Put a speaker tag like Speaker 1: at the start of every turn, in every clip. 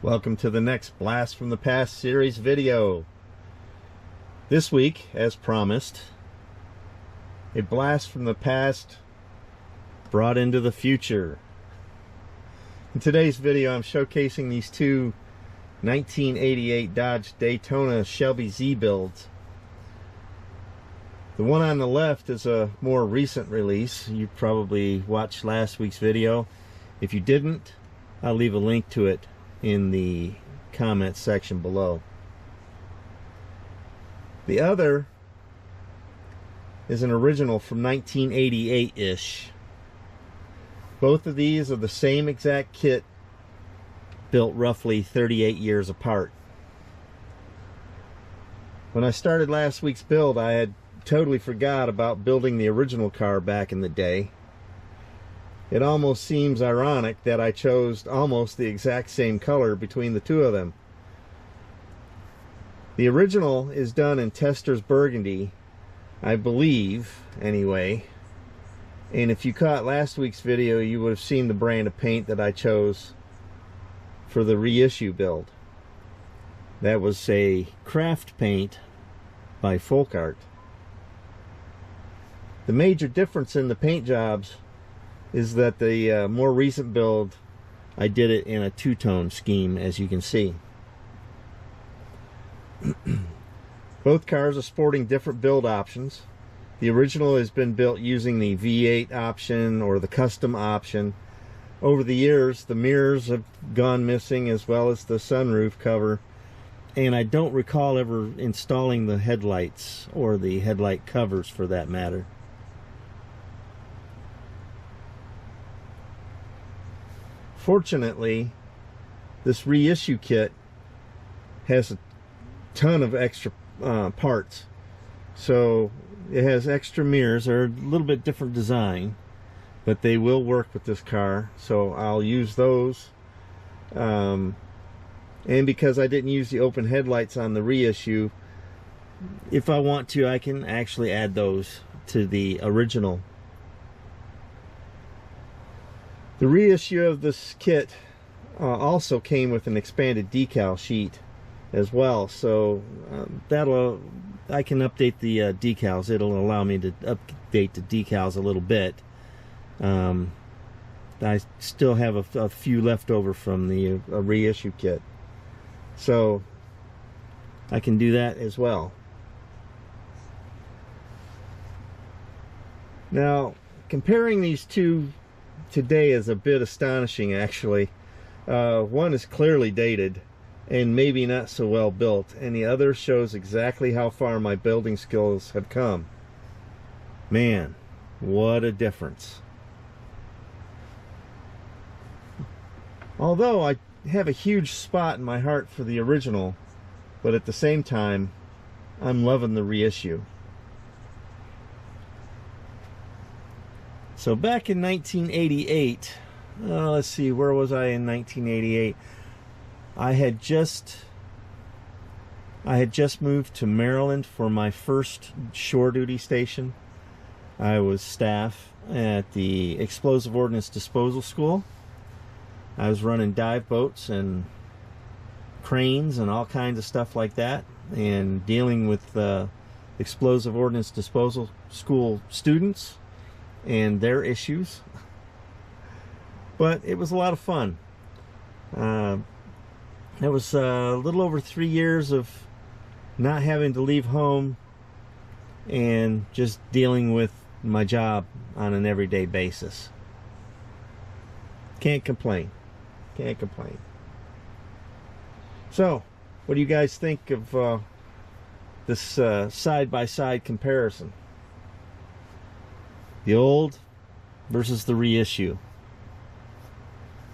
Speaker 1: Welcome to the next Blast from the Past series video. This week, as promised, a blast from the past brought into the future. In today's video, I'm showcasing these two 1988 Dodge Daytona Shelby Z builds. The one on the left is a more recent release. You probably watched last week's video. If you didn't, I'll leave a link to it in the comment section below. The other is an original from 1988-ish. Both of these are the same exact kit, built roughly 38 years apart. When I started last week's build, I had totally forgot about building the original car back in the day. It almost seems ironic that I chose almost the exact same color between the two of them. The original is done in Tester's Burgundy, I believe, anyway. And if you caught last week's video, you would have seen the brand of paint that I chose for the reissue build. That was a craft paint by Folk Art. The major difference in the paint jobs is that the more recent build, I did it in a two-tone scheme, as you can see. Both cars are sporting different build options. The original has been built using the V8 option or the custom option. Over the years, the mirrors have gone missing, as well as the sunroof cover, and I don't recall ever installing the headlights or the headlight covers for that matter. Fortunately, this reissue kit has a ton of extra parts. So it has extra mirrors. They're a little bit different design, but they will work with this car. So I'll use those. And because I didn't use the open headlights on the reissue, if I want to, I can actually add those to the original. The reissue of this kit also came with an expanded decal sheet as well, so I can update the decals. It'll allow me to update the decals a little bit. I still have a few left over from the reissue kit, so I can do that as well. Now, comparing these two today is a bit astonishing, actually. One is clearly dated and maybe not so well built, and the other shows exactly how far my building skills have come. Man, what a difference. Although I have a huge spot in my heart for the original, but at the same time, I'm loving the reissue. So back in 1988, let's see, where was I in 1988? I had just moved to Maryland for my first shore duty station. I was staff at the Explosive Ordnance Disposal School. I was running dive boats and cranes and all kinds of stuff like that, and dealing with Explosive Ordnance Disposal School students and their issues. But it was a lot of fun. It was a little over 3 years of not having to leave home and just dealing with my job on an everyday basis. Can't complain. Can't complain. So, what do you guys think of this side-by-side comparison? The old versus the reissue.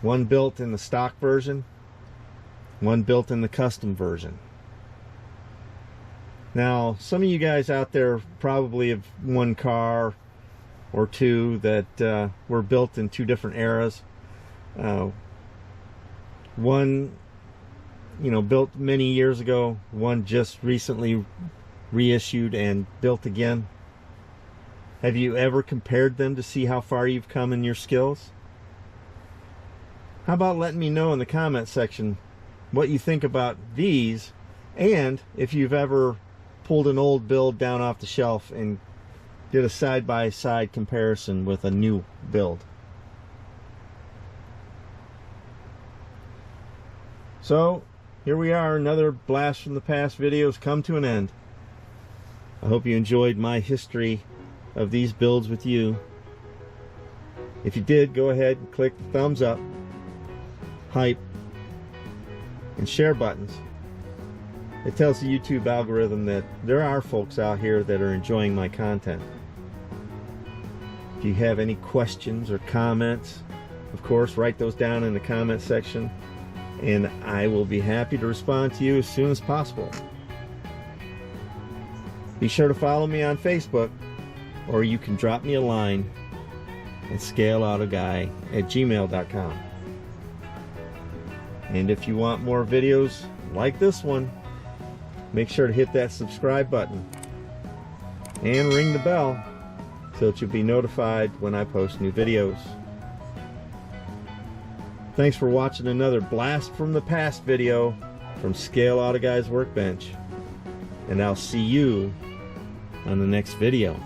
Speaker 1: One built in the stock version, one built in the custom version. Now, some of you guys out there probably have one car or two that were built in two different eras. One, built many years ago, one just recently reissued and built again. Have you ever compared them to see how far you've come in your skills? How about letting me know in the comment section what you think about these, and if you've ever pulled an old build down off the shelf and did a side-by-side comparison with a new build. So here we are, another blast from the past videos come to an end. I hope you enjoyed my history of these builds with you. If you did, go ahead and click the thumbs up, hype, and share buttons. It tells the YouTube algorithm that there are folks out here that are enjoying my content. If you have any questions or comments, of course, write those down in the comment section, and I will be happy to respond to you as soon as possible. Be sure to follow me on Facebook, or you can drop me a line at scaleautoguy@gmail.com. And if you want more videos like this one, make sure to hit that subscribe button and ring the bell so that you'll be notified when I post new videos. Thanks for watching another blast from the past video from Scale Auto Guy's Workbench, and I'll see you on the next video.